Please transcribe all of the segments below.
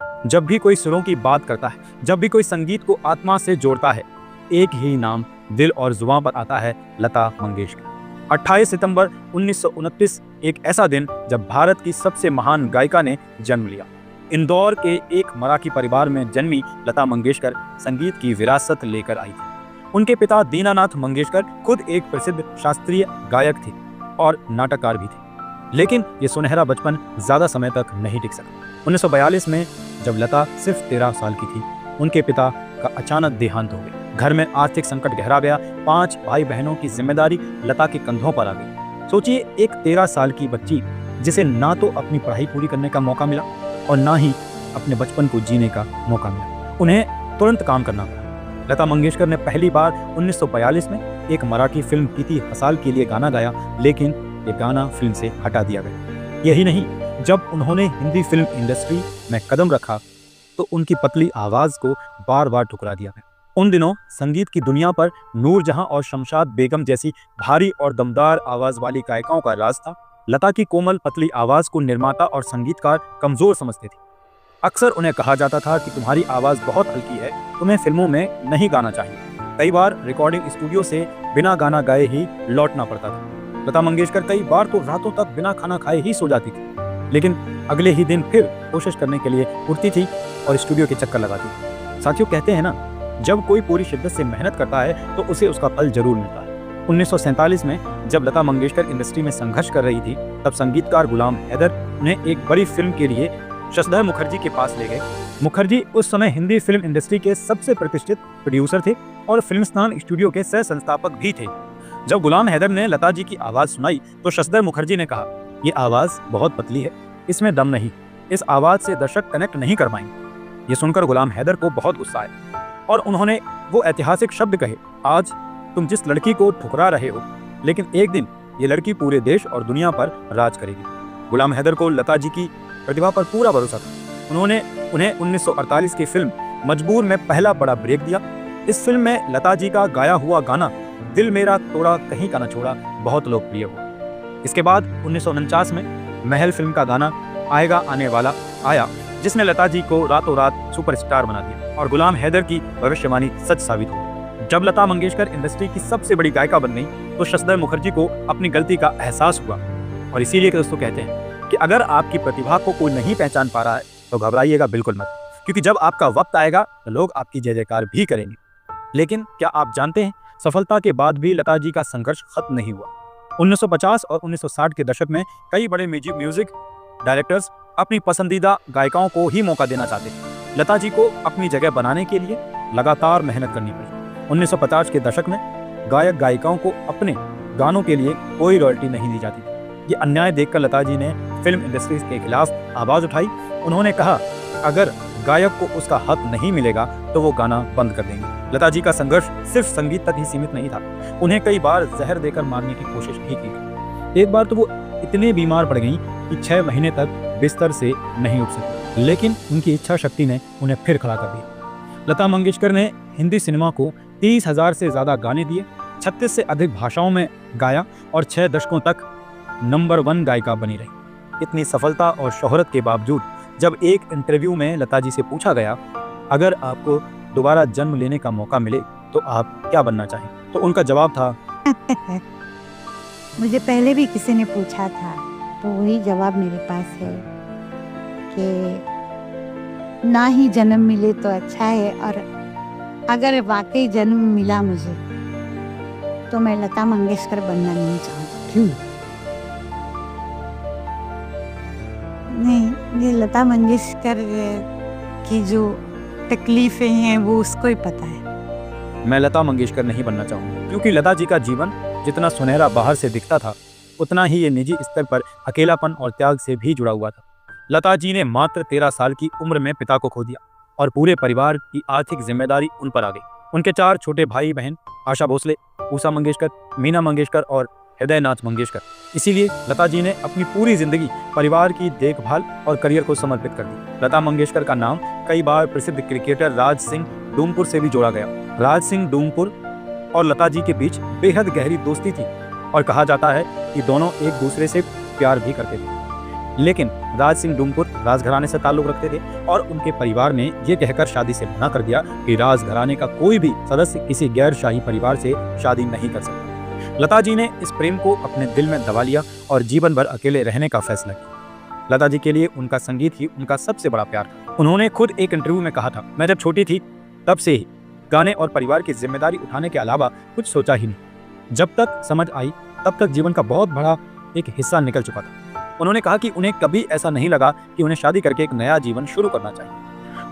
जब भी कोई सुरों की बात करता है, जब भी कोई संगीत को आत्मा से जोड़ता है, एक ही नाम दिल और जुबान पर आता है, लता मंगेशकर। 28 सितंबर 1929 एक ऐसा दिन जब भारत की सबसे महान गायिका ने जन्म लिया। इंदौर के एक मराठी परिवार में जन्मी लता मंगेशकर संगीत की विरासत लेकर आई थी। उनके पिता दीनानाथ मंगेशकर खुद एक प्रसिद्ध शास्त्रीय गायक थे और नाटककार भी थे। लेकिन ये सुनहरा बचपन ज्यादा समय तक नहीं टिक सका। 1942 में जब लता सिर्फ 13 साल की थी, उनके पिता का अचानक देहांत हो गया। घर में आर्थिक संकट गहरा गया। 5 भाई बहनों की जिम्मेदारी लता के कंधों पर आ गई। सोचिए, एक 13 साल की बच्ची जिसे ना तो अपनी पढ़ाई पूरी करने का मौका मिला और ना ही अपने बचपन को जीने का मौका मिला। उन्हें तुरंत काम करना पड़ा। लता मंगेशकर ने पहली बार 1942 में एक मराठी फिल्म प्रीति हसाल के लिए गाना गाया, लेकिन ये गाना फिल्म से हटा दिया गया। यही नहीं, जब उन्होंने हिंदी फिल्म इंडस्ट्री में कदम रखा तो उनकी पतली आवाज को बार बार ठुकरा दिया गया। उन दिनों संगीत की दुनिया पर नूरजहां और शमशाद बेगम जैसी भारी और दमदार आवाज वाली गायिकाओं का राज था। लता की कोमल पतली आवाज को निर्माता और संगीतकार कमजोर समझते थे। अक्सर उन्हें कहा जाता था कि तुम्हारी आवाज बहुत हल्की है, तुम्हें फिल्मों में नहीं गाना चाहिए। कई बार रिकॉर्डिंग स्टूडियो से बिना गाना गाए ही लौटना पड़ता था। लता मंगेशकर कई बार तो रातों तक बिना खाना खाए ही सो जाती थी, लेकिन अगले ही दिन फिर कोशिश करने के लिए उठती थी और स्टूडियो के चक्कर लगाती थी। साथियों, कहते हैं ना, जब कोई पूरी शिद्दत से मेहनत करता है तो उसे उसका फल जरूर मिलता है। 1947 में जब लता मंगेशकर इंडस्ट्री में संघर्ष कर रही थी, तब संगीतकार गुलाम हैदर उन्हें एक बड़ी फिल्म के लिए शशिधर मुखर्जी के पास ले गए। मुखर्जी उस समय हिंदी फिल्म इंडस्ट्री के सबसे प्रतिष्ठित प्रोड्यूसर थे और फिल्मस्तान स्टूडियो के सह संस्थापक भी थे। जब गुलाम हैदर ने लता जी की आवाज सुनाई तो शशिधर मुखर्जी ने कहा, ये आवाज बहुत पतली है, इसमें दम नहीं, इस आवाज से दर्शक कनेक्ट नहीं कर पाएंगे। ये सुनकर गुलाम हैदर को बहुत गुस्सा आया और उन्होंने वो ऐतिहासिक शब्द कहे, आज तुम जिस लड़की को ठुकरा रहे हो, लेकिन एक दिन ये लड़की पूरे देश और दुनिया पर राज करेगी। गुलाम हैदर को लता जी की प्रतिभा पर पूरा भरोसा था। उन्होंने उन्हें 1948 की फिल्म मजबूर में पहला बड़ा ब्रेक दिया। इस फिल्म में लता जी का गाया हुआ गाना दिल मेरा तोड़ा कहीं का न छोड़ा बहुत लोकप्रिय हुआ। इसके बाद 1949 में महल फिल्म का गाना आएगा आने वाला आया, जिसने लता जी को रातों रात सुपरस्टार बना दिया और गुलाम हैदर की भविष्यवाणी सच साबित हुई। जब लता मंगेशकर इंडस्ट्री की सबसे बड़ी गायिका बन गई तो शशिधर मुखर्जी को अपनी गलती का एहसास हुआ और इसीलिए दोस्तों कहते हैं कि अगर आपकी प्रतिभा को कोई नहीं पहचान पा रहा है तो घबराइएगा बिल्कुल मत, क्योंकि जब आपका वक्त आएगा तो लोग आपकी जय जयकार भी करेंगे। लेकिन क्या आप जानते हैं, सफलता के बाद भी लता जी का संघर्ष खत्म नहीं हुआ। 1950 और 1960 के दशक में कई बड़े म्यूजिक डायरेक्टर्स अपनी पसंदीदा गायिकाओं को ही मौका देना चाहते थे। लता जी को अपनी जगह बनाने के लिए लगातार मेहनत करनी पड़ी। 1950 के दशक में गायक गायिकाओं को अपने गानों के लिए कोई रॉयल्टी नहीं दी जाती थी। ये अन्याय देखकर लता जी ने फिल्म इंडस्ट्री के खिलाफ आवाज उठाई। उन्होंने कहा, अगर गायक को उसका हक नहीं मिलेगा तो वो गाना बंद कर देंगे। लता जी का संघर्ष सिर्फ संगीत तक ही सीमित नहीं था। उन्हें कई बार जहर देकर मारने की कोशिश भी की गई। एक बार तो वो इतने बीमार पड़ गईं कि 6 महीने तक बिस्तर से नहीं उठ सकी, लेकिन उनकी इच्छा शक्ति ने उन्हें फिर खड़ा कर दिया। लता मंगेशकर ने हिंदी सिनेमा को 30,000 से ज्यादा गाने दिए, 36 से अधिक भाषाओं में गाया और 6 दशकों तक नंबर 1 गायिका बनी रही। इतनी सफलता और शोहरत के बावजूद जब एक इंटरव्यू में लता जी से पूछा गया, अगर आपको दोबारा जन्म लेने का मौका मिले तो आप क्या बनना चाहें, तो उनका जवाब था मुझे पहले भी किसी ने पूछा था तो वही जवाब मेरे पास है कि ना ही जन्म मिले तो अच्छा है, और अगर वाकई जन्म मिला मुझे तो मैं लता मंगेशकर बनना नहीं चाहती। क्यों? नहीं, ये लता मंगेशकर की जो तकलीफें हैं वो उसको ही पता है। मैं लता मंगेशकर नहीं बनना चाहूँगा, क्योंकि लता जी का जीवन जितना सुनहरा बाहर से दिखता था, उतना ही ये निजी स्तर पर अकेलापन और त्याग से भी जुड़ा हुआ था। लता जी ने मात्र 13 साल की उम्र में पिता को खो दिया और पूरे परिवार की आर्थिक जिम्मेदारी उन पर आ गई। उनके 4 छोटे भाई बहन, आशा भोसले, उषा मंगेशकर, मीना मंगेशकर और हृदयनाथ मंगेशकर। इसीलिए लता जी ने अपनी पूरी जिंदगी परिवार की देखभाल और करियर को समर्पित कर दी। लता मंगेशकर का नाम कई बार प्रसिद्ध क्रिकेटर राज सिंह डूमपुर से भी जोड़ा गया। राज सिंह डूमपुर और लता जी के बीच बेहद गहरी दोस्ती थी और कहा जाता है कि दोनों एक दूसरे से प्यार भी करते थे। लेकिन राज सिंह डूमपुर राजघराने से ताल्लुक रखते थे और उनके परिवार ने ये कहकर शादी से मना कर दिया कि राजघराने का कोई भी सदस्य किसी गैर शाही परिवार से शादी नहीं कर सकता। लता जी ने इस प्रेम को अपने दिल में दबा लिया और जीवन भर अकेले रहने का फैसला किया। लता जी के लिए उनका संगीत ही उनका सबसे बड़ा प्यार था। उन्होंने खुद एक इंटरव्यू में कहा था, मैं जब छोटी थी तब से ही गाने और परिवार की जिम्मेदारी उठाने के अलावा कुछ सोचा ही नहीं। जब तक समझ आई तब तक जीवन का बहुत बड़ा एक हिस्सा निकल चुका था। उन्होंने कहा कि उन्हें कभी ऐसा नहीं लगा कि उन्हें शादी करके एक नया जीवन शुरू करना चाहिए।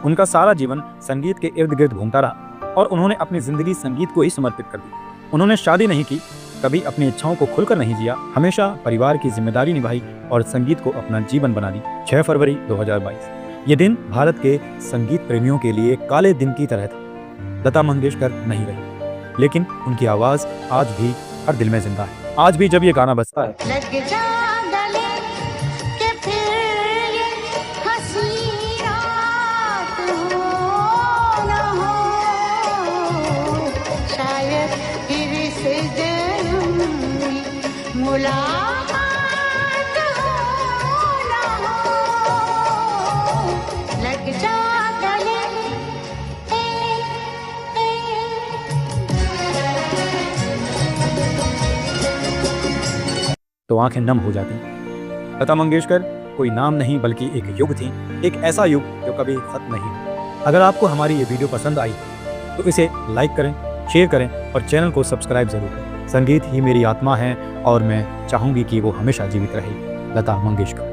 उनका सारा जीवन संगीत के इर्द गिर्द घूमता रहा और उन्होंने अपनी जिंदगी संगीत को ही समर्पित कर दी। उन्होंने शादी नहीं की, कभी अपनी इच्छाओं को खुलकर नहीं जिया, हमेशा परिवार की जिम्मेदारी निभाई और संगीत को अपना जीवन बना ली। 6 फरवरी 2022 ये दिन भारत के संगीत प्रेमियों के लिए काले दिन की तरह था। लता मंगेशकर नहीं रही, लेकिन उनकी आवाज आज भी हर दिल में जिंदा है। आज भी जब ये गाना बजता है लग जा गले के फिर ये हंसी रात हो न हो, शायद फिर से जन्म में मुलाकात हो न हो। लग जा गले तो आंखें नम हो जाती। लता मंगेशकर कोई नाम नहीं बल्कि एक युग थी, एक ऐसा युग जो कभी खत्म नहीं हुआ। अगर आपको हमारी ये वीडियो पसंद आई तो इसे लाइक करें, शेयर करें और चैनल को सब्सक्राइब जरूर करें। संगीत ही मेरी आत्मा है और मैं चाहूंगी कि वो हमेशा जीवित रहे। लता मंगेशकर।